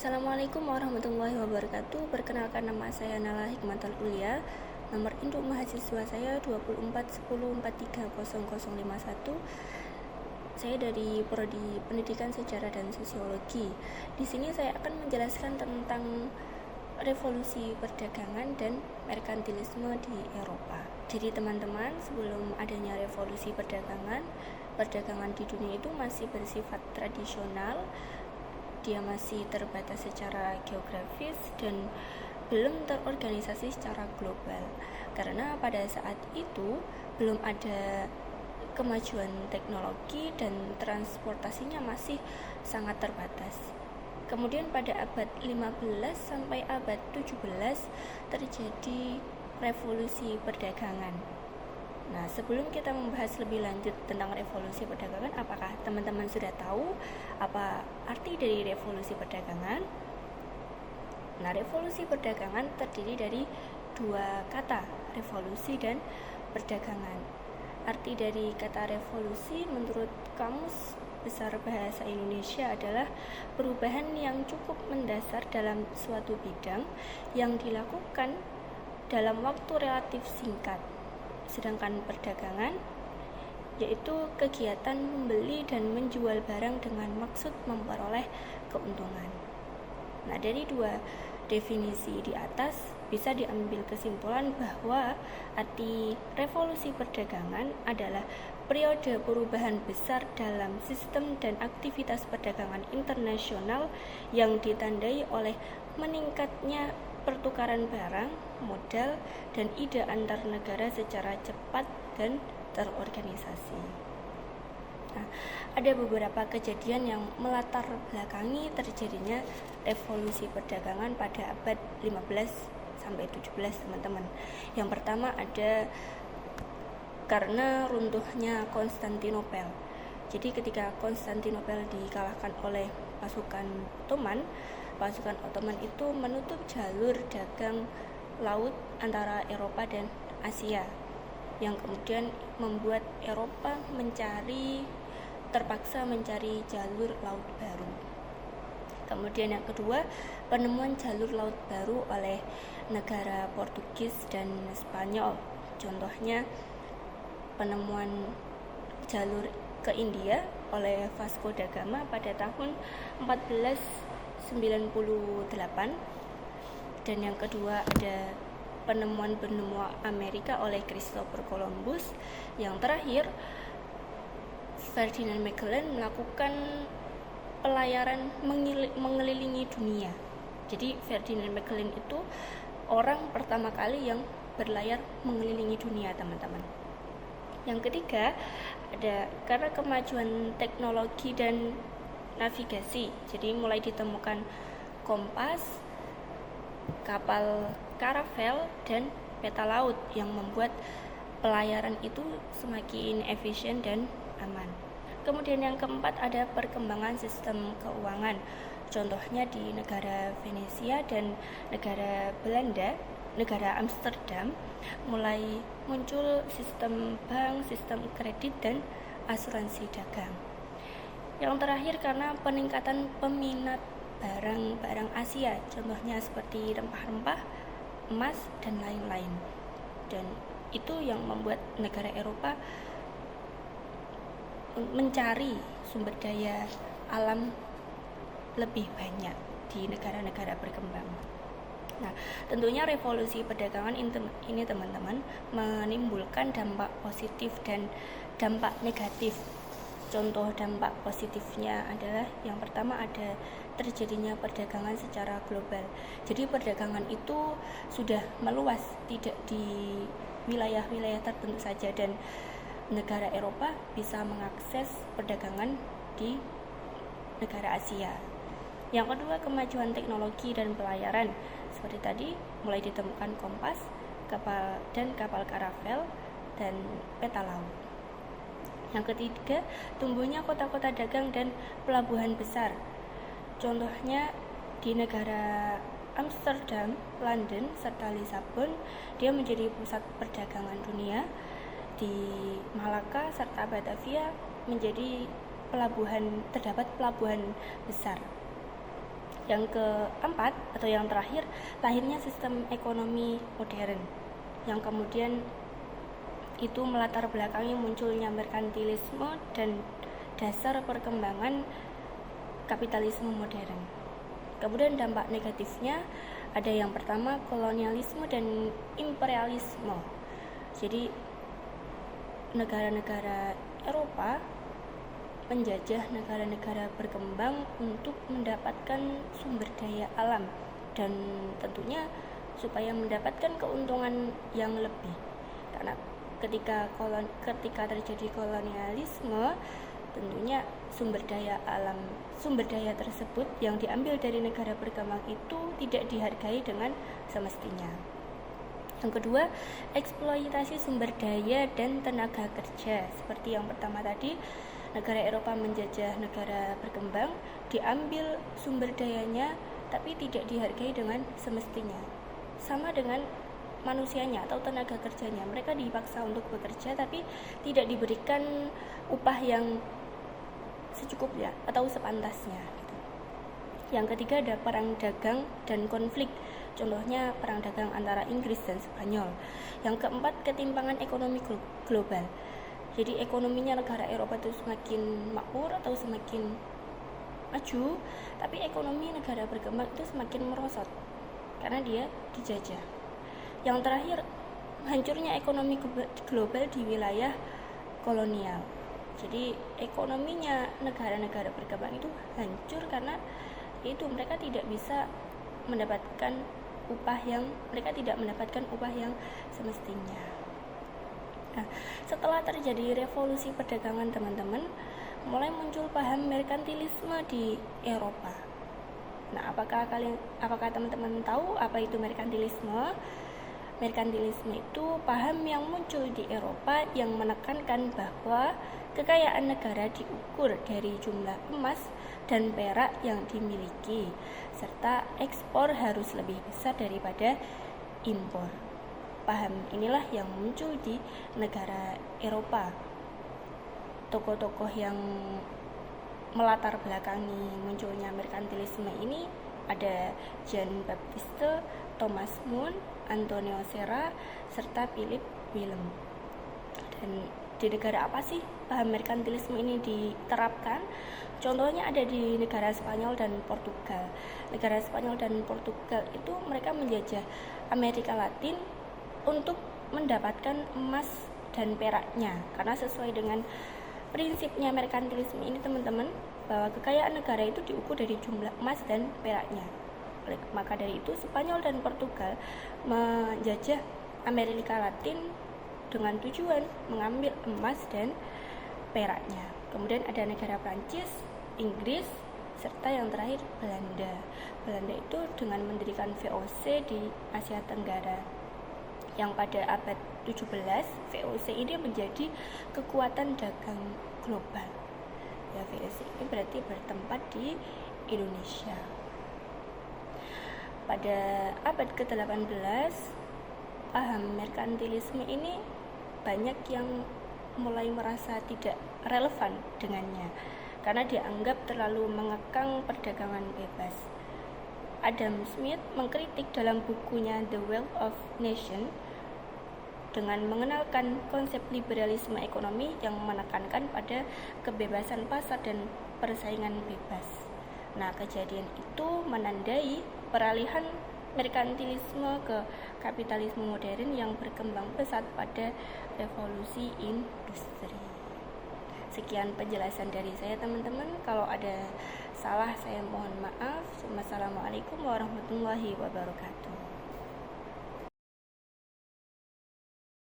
Assalamualaikum warahmatullahi wabarakatuh. Perkenalkan, nama saya Nala Hikmatul Ulia. Nomor induk mahasiswa saya 2410430051. Saya dari Prodi Pendidikan Sejarah dan Sosiologi. Di sini saya akan menjelaskan tentang revolusi perdagangan dan merkantilisme di Eropa. Jadi teman-teman, sebelum adanya revolusi perdagangan di dunia itu masih bersifat tradisional. Dia masih terbatas secara geografis dan belum terorganisasi secara global, karena pada saat itu belum ada kemajuan teknologi dan transportasinya masih sangat terbatas. Kemudian pada abad 15 sampai abad 17 terjadi revolusi perdagangan. Nah, sebelum kita membahas lebih lanjut tentang revolusi perdagangan, apakah teman-teman sudah tahu apa arti dari revolusi perdagangan? Nah, revolusi perdagangan terdiri dari dua kata, revolusi dan perdagangan. Arti dari kata revolusi menurut Kamus Besar Bahasa Indonesia adalah perubahan yang cukup mendasar dalam suatu bidang yang dilakukan dalam waktu relatif singkat. Sedangkan perdagangan yaitu kegiatan membeli dan menjual barang dengan maksud memperoleh keuntungan. Nah, dari dua definisi di atas bisa diambil kesimpulan bahwa arti revolusi perdagangan adalah periode perubahan besar dalam sistem dan aktivitas perdagangan internasional yang ditandai oleh meningkatnya pertukaran barang, modal, dan ide antar negara secara cepat dan terorganisasi. Nah, ada beberapa kejadian yang melatar belakangi terjadinya revolusi perdagangan pada abad 15 sampai 17, teman-teman. Yang pertama ada karena runtuhnya Konstantinopel. Jadi ketika Konstantinopel dikalahkan oleh pasukan Ottoman itu menutup jalur dagang laut antara Eropa dan Asia, yang kemudian membuat Eropa terpaksa mencari jalur laut baru. Kemudian yang kedua, penemuan jalur laut baru oleh negara Portugis dan Spanyol. Contohnya penemuan jalur ke India oleh Vasco da Gama pada tahun 1498. Dan yang kedua ada penemuan benua Amerika oleh Christopher Columbus. Yang terakhir, Ferdinand Magellan melakukan pelayaran mengelilingi dunia. Jadi Ferdinand Magellan itu orang pertama kali yang berlayar mengelilingi dunia, teman-teman. Yang ketiga ada karena kemajuan teknologi dan navigasi. Jadi mulai ditemukan kompas, kapal karavel, dan peta laut yang membuat pelayaran itu semakin efisien dan aman. Kemudian yang keempat ada perkembangan sistem keuangan. Contohnya di negara Venesia dan negara Belanda, negara Amsterdam, mulai muncul sistem bank, sistem kredit, dan asuransi dagang. Yang terakhir karena peningkatan peminat barang-barang Asia, contohnya seperti rempah-rempah, emas, dan lain-lain. Dan itu yang membuat negara Eropa mencari sumber daya alam lebih banyak di negara-negara berkembang. Nah, tentunya revolusi perdagangan ini teman-teman menimbulkan dampak positif dan dampak negatif. Contoh dampak positifnya adalah yang pertama ada terjadinya perdagangan secara global. Jadi perdagangan itu sudah meluas, tidak di wilayah-wilayah tertentu saja, dan negara Eropa bisa mengakses perdagangan di negara Asia. Yang kedua, kemajuan teknologi dan pelayaran. Seperti tadi, mulai ditemukan kompas, kapal karavel, dan peta laut. Yang ketiga, tumbuhnya kota-kota dagang dan pelabuhan besar. Contohnya di negara Amsterdam, London, serta Lisabon, dia menjadi pusat perdagangan dunia. Di Malaka serta Batavia terdapat pelabuhan besar. Yang keempat atau yang terakhir, lahirnya sistem ekonomi modern yang kemudian itu melatar belakangi munculnya merkantilisme dan dasar perkembangan kapitalisme modern. Kemudian dampak negatifnya ada yang pertama kolonialisme dan imperialisme. Jadi negara-negara Eropa menjajah negara-negara berkembang untuk mendapatkan sumber daya alam dan tentunya supaya mendapatkan keuntungan yang lebih. Karena ketika terjadi kolonialisme, tentunya sumber daya tersebut yang diambil dari negara berkembang itu tidak dihargai dengan semestinya. Yang kedua, eksploitasi sumber daya dan tenaga kerja. Seperti yang pertama tadi, negara Eropa menjajah negara berkembang, diambil sumber dayanya tapi tidak dihargai dengan semestinya. Sama dengan manusianya atau tenaga kerjanya, mereka dipaksa untuk bekerja tapi tidak diberikan upah yang secukupnya atau sepantasnya gitu. Yang ketiga ada perang dagang dan konflik, contohnya perang dagang antara Inggris dan Spanyol. Yang keempat, ketimpangan ekonomi global. Jadi ekonominya negara Eropa itu semakin makmur atau semakin maju, tapi ekonomi negara berkembang itu semakin merosot karena dia dijajah. Yang terakhir, hancurnya ekonomi global di wilayah kolonial. Jadi ekonominya negara-negara berkembang itu hancur karena itu mereka tidak bisa mendapatkan upah yang semestinya. Nah, setelah terjadi revolusi perdagangan teman-teman, mulai muncul paham merkantilisme di Eropa. Nah, apakah teman-teman tahu apa itu merkantilisme? Merkantilisme itu paham yang muncul di Eropa yang menekankan bahwa kekayaan negara diukur dari jumlah emas dan perak yang dimiliki, serta ekspor harus lebih besar daripada impor. Paham inilah yang muncul di negara Eropa. Tokoh-tokoh yang melatar belakangi munculnya merkantilisme ini ada Jean Baptiste, Thomas More, Antonio Serra, serta Philip Willem. Dan di negara apa sih paham merkantilisme ini diterapkan? Contohnya ada di negara Spanyol dan Portugal. Negara Spanyol dan Portugal itu mereka menjajah Amerika Latin untuk mendapatkan emas dan peraknya, karena sesuai dengan prinsipnya merkantilisme ini teman-teman, bahwa kekayaan negara itu diukur dari jumlah emas dan peraknya. Maka dari itu Spanyol dan Portugal menjajah Amerika Latin dengan tujuan mengambil emas dan peraknya. Kemudian ada negara Prancis, Inggris, serta yang terakhir Belanda. Belanda itu dengan mendirikan VOC di Asia Tenggara, yang pada abad 17 VOC ini menjadi kekuatan dagang global. Ya, VOC ini berarti bertempat di Indonesia. Pada abad ke-18 paham merkantilisme ini banyak yang mulai merasa tidak relevan dengannya karena dianggap terlalu mengekang perdagangan bebas. Adam Smith mengkritik dalam bukunya The Wealth of Nations dengan mengenalkan konsep liberalisme ekonomi yang menekankan pada kebebasan pasar dan persaingan bebas. Nah, kejadian itu menandai peralihan merkantilisme ke kapitalisme modern yang berkembang pesat pada revolusi industri. Sekian penjelasan dari saya teman-teman. Kalau ada salah saya mohon maaf. Wassalamualaikum warahmatullahi wabarakatuh.